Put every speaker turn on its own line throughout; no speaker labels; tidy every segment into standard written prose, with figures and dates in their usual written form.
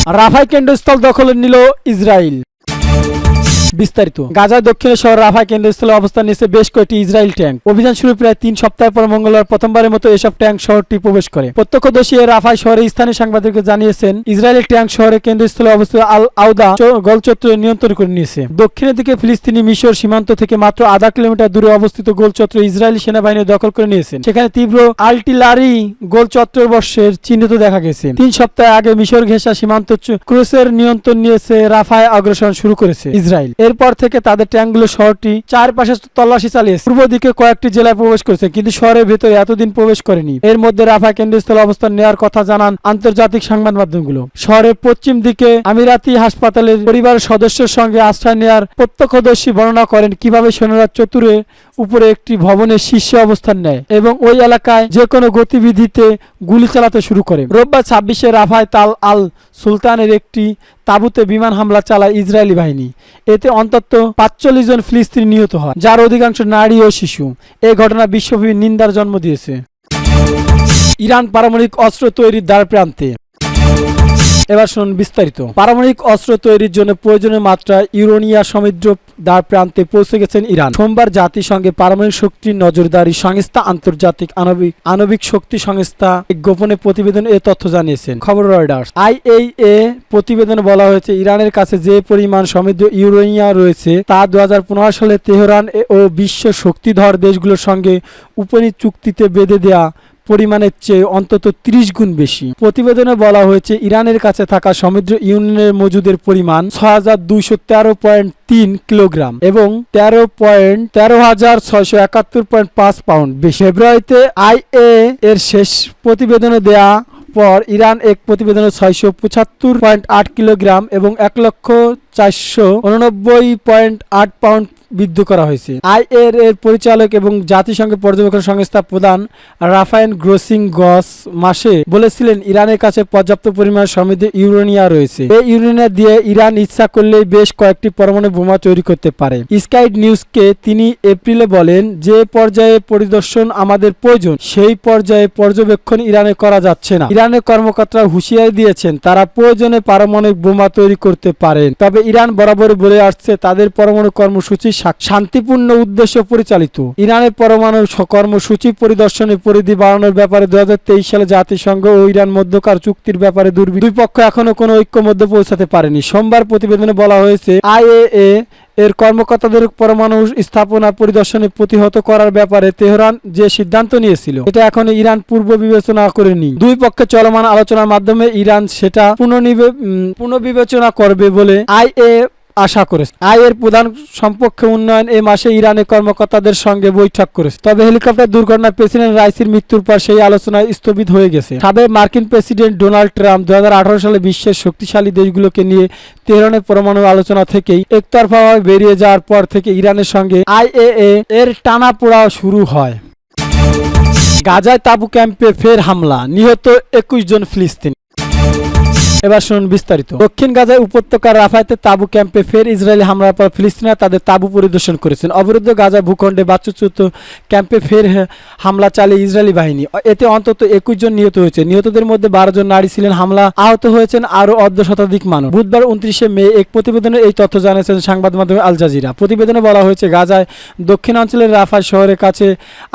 রাফায় কেন্দ্রস্থল দখলে নিল ইসরায়েল। বিস্তারিত। গাজার দক্ষিণে শহর রাফায় কেন্দ্রস্থলে অবস্থান নিয়েছে বেশ কয়েকটি ইসরায়েল ট্যাঙ্ক। অভিযান শুরু প্রায় 3 সপ্তাহ পর মঙ্গলবার প্রথমবারের মতো এসব ট্যাঙ্ক শহরটি প্রবেশ করে। প্রত্যক্ষদর্শী রাফায় শহরে স্থানীয় সাংবাদিককে জানিয়েছেন ইসরায়েলের ট্যাঙ্ক শহরের কেন্দ্রস্থলে অবস্থিত আল আউদা গোলচত্বর নিয়ন্ত্রণ করে নিয়েছে। দক্ষিণের দিকে ফিলিস্তিনি মিশর সীমান্ত থেকে মাত্র আধা কিলোমিটার দূরে অবস্থিত গোলচত্বর ইসরায়েলি সেনাবাহিনী দখল করে নিয়েছেন। সেখানে তীব্র আর্টিলারি গোলচত্বর বর্ষের চিহ্নিত দেখা গেছে। 3 সপ্তাহ আগে মিশর ঘেঁষা সীমান্ত ক্রুসের নিয়ন্ত্রণ নিয়েছে রাফায় অগ্রসর শুরু করেছে ইসরায়েল। এরপর থেকে তাদের ট্যাঙ্কগুলো শহরটি চারপাশে তল্লাশি চালিয়েছে। পূর্ব দিকে কয়েকটি জেলায় প্রবেশ করেছে, কিন্তু শহরের ভেতরে এতদিন প্রবেশ করেনি। এর মধ্যে রাফা কেন্দ্রস্থলে অবস্থান নেওয়ার কথা জানান আন্তর্জাতিক সংবাদ মাধ্যমগুলো। শহরের পশ্চিম দিকে আমিরাতি হাসপাতালের পরিবারের সদস্যের সঙ্গে আশ্রয় নেওয়ার প্রত্যক্ষদর্শী বর্ণনা করেন কিভাবে সৈন্যরা চতুরে উপরে একটি ভবনের শীর্ষে অবস্থান নেয় এবং ওই এলাকায় যে কোনো গতিবিধিতে গুলি চালাতে শুরু করে। রোববার 26-এ রাফায় তাল আল সুলতানের একটি তাঁবুতে বিমান হামলা চালায় ইসরায়েলি বাহিনী। এতে অন্তত 45 জন ফিলিস্তিনি নিহত হয়, যার অধিকাংশ নারী ও শিশু। এই ঘটনা বিশ্বব্যাপী নিন্দার জন্ম দিয়েছে। ইরান পারমাণবিক অস্ত্র তৈরির দ্বার প্রান্তে। এবার শুনুন বিস্তারিত। পারমাণবিক অস্ত্র তৈরির জন্য প্রয়োজনীয় মাত্রা ইউরেনিয়াম সমৃদ্ধ দ্বার প্রান্তে পৌঁছে গেছেন ইরান। সোমবার জাতিসংঘে পারমাণবিক শক্তি নজরদারি সংস্থা আন্তর্জাতিক আণবিক শক্তি সংস্থা এক গোপনে প্রতিবেদন এ তথ্য জানিয়েছেন খবর রয়টার্স। IAEA প্রতিবেদনে বলা হয়েছে ইরানের কাছে যে পরিমাণ সমৃদ্ধ ইউরেনিয়াম রয়েছে তা 2015 সালে তেহরান ও বিশ্ব শক্তিধর দেশগুলোর সঙ্গে উপনীত চুক্তিতে বেঁধে দেয়া পরিমাণের চেয়ে অন্তত 30 গুণ বেশি। প্রতিবেদনে বলা হয়েছে ইরানের কাছে থাকা সমৃদ্ধ ইউরেনিয়ামের মজুদের পরিমাণ 6213.3 কিলোগ্রাম এবং 13,671.5 পাউন্ড বেশি। ফেব্রুয়ারিতে IAEA এর শেষ প্রতিবেদনে দেয়া পর ইরান এক প্রতিবেদনে 675.8 কিলোগ্রাম এবং 1,489.8 পাউন্ড বৃদ্ধি করা হয়েছে। IAEA এর পরিচালক এবং জাতিসংঘের পর্যবেক্ষণ সংস্থা প্রধান রাফায়েল গ্রোসিং গস মাসে বলেছিলেন ইরানের কাছে পর্যাপ্ত পরিমাণ সমৃদ্ধ ইউরেনিয়াম রয়েছে। এই ইউরেনিয়াম দিয়ে ইরান ইচ্ছা করলেই বেশ কয়েকটি পরমাণু বোমা তৈরি করতে পারে। স্কাই নিউজকে তিনি এপ্রিলে বলেন, যে পর্যায়ে পরিদর্শন আমাদের প্রয়োজন সেই পর্যায়ে পর্যবেক্ষণ ইরানে করা যাচ্ছে না। ইরানের কর্মকর্তারা হুঁশিয়ারি দিয়েছেন তারা প্রয়োজনে পারমাণবিক বোমা তৈরি করতে পারেন। তবে ইরান বরাবর বলে আসছে তাদের পরমাণু কর্মসূচি শান্তিপূর্ণ উদ্দেশ্য পরিচালিত। ইরানের পরমাণু কর্মসূচি পরিদর্শনের পরিধি বাড়ানোর ব্যাপারে 2023 সালে জাতিসংঘ ও ইরান মধ্যকার চুক্তির ব্যাপারে দুই পক্ষ এখনো কোনো ঐক্যমত্যে পৌঁছাতে পারেনি। সোমবার প্রতিবেদনে বলা হয়েছে IAEA এর কর্মকর্তাদের পরমাণু স্থাপনা পরিদর্শনে প্রতিহত করার ব্যাপারে তেহরান যে সিদ্ধান্ত নিয়েছিল এটা এখন ইরান পূর্ব বিবেচনা করেনি। দুই পক্ষে চলমান আলোচনার মাধ্যমে ইরান সেটা পুনর্বিবেচনা করবে বলে IAEA আশা করেছে। এর প্রধান সম্পর্ক উন্নয়ন এই মাসে ইরানের কর্মকর্তাদের সঙ্গে বৈঠক করেছে। তবে হেলিকপ্টার দুর্ঘটনায় প্রেসিডেন্ট রাইসির মৃত্যুর পর সেই আলোচনা স্থগিত হয়ে গেছে। সাবেক মার্কিন প্রেসিডেন্ট ডোনাল্ড ট্রাম্প 2018 সালে বিশ্বের শক্তিশালী দেশগুলোকে নিয়ে তেহরানের পরমাণু আলোচনা থেকেই একতরফাভাবে বেরিয়ে যাওয়ার পর থেকে ইরানের সঙ্গে IAEA এর টানাপোড়া শুরু হয়। গাজায় তাঁবু ক্যাম্পে ফের হামলা, নিহত 21 জন ফিলিস্তিনি। এবার শুনুন বিস্তারিত। দক্ষিণ গাজায় উপত্যকার রাফাতে তাঁবু ক্যাম্পে ফের ইসরায়েলি হামলার পর ফিলিস্তিনিরা তাদের তাঁবু পরিদর্শন করেছেন। অবরুদ্ধ গাজা ভূখণ্ডে বাস্তুচ্যুত ক্যাম্পে ফের হামলা চালিয়ে ইসরায়েলি বাহিনী। এতে অন্তত 21 জন নিহত হয়েছে। নিহতদের মধ্যে 12 জন নারী ছিলেন। হামলা আহত হয়েছেন আরও অর্ধশতাধিক মানুষ। বুধবার 29শে মে এক প্রতিবেদনে এই তথ্য জানিয়েছেন সংবাদ মাধ্যম আল জাজিরা। প্রতিবেদনে বলা হয়েছে গাজায় দক্ষিণাঞ্চলের রাফা শহরের কাছে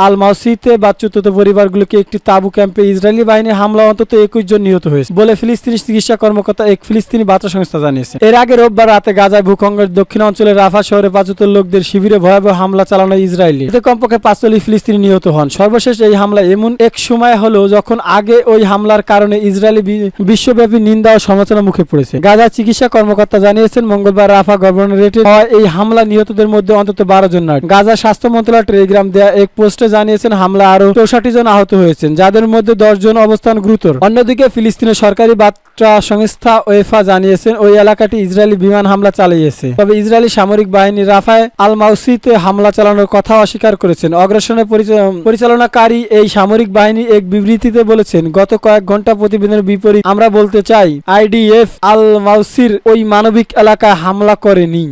আল মাউসিতে বাস্তুচ্যুত পরিবারগুলোকে একটি তাঁবু ক্যাম্পে ইসরায়েলি বাহিনীর হামলা অন্তত 21 জন নিহত হয়েছে বলে ফিলিস্তিনি চিকিৎসা কর্মকর্তা এক ফিলিস্তিনি বার্তা সংস্থা জানিয়েছে। এর আগে রোববার রাতে গাজায় ভূখণ্ডের দক্ষিণ অঞ্চলের রাফা শহরে বাস্তুচ্যুত লোকদের শিবিরে ভয়াবহ হামলা চালানো ইসরায়েলি। এতে কমপক্ষে 45 ফিলিস্তিনি নিহত হন। সর্বশেষ এই হামলা এমন এক সময় হলো যখন আগে ওই হামলার কারণে ইসরায়েলি বিশ্বব্যাপী নিন্দা ও সমালোচনার মুখে পড়েছে। গাজার চিকিৎসা কর্মকর্তা জানিয়েছেন মঙ্গলবার রাফা গভর্নরেটে হওয়া এই হামলা নিহতদের মধ্যে অন্তত 12 জন নারী। গাজা স্বাস্থ্য মন্ত্রণালয় টেলিগ্রাম দেয়া এক পোস্টে জানিয়েছেন হামলা আরও 64 জন আহত হয়েছেন, যাদের মধ্যে 10 জন অবস্থান গুরুতর। অন্যদিকে ফিলিস্তিনের সরকারি বার্তা সংস্থা ওয়েফা জানিয়েছেন ওই এলাকাটি ইসরায়েলি বিমান হামলা চালিয়েছে। তবে ইসরায়েলি সামরিক বাহিনী রাফায় আল মাউসিতে হামলা চালানোর কথা অস্বীকার করেছেন। অগ্রাসনের পরিচালনাকারী এই সামরিক বাহিনী এক বিবৃতিতে বলেছেন, গত কয়েক ঘন্টা প্রতিবেদনের বিপরীত আমরা বলতে চাই IDF আল মাউসির ওই মানবিক এলাকায় হামলা করেনি।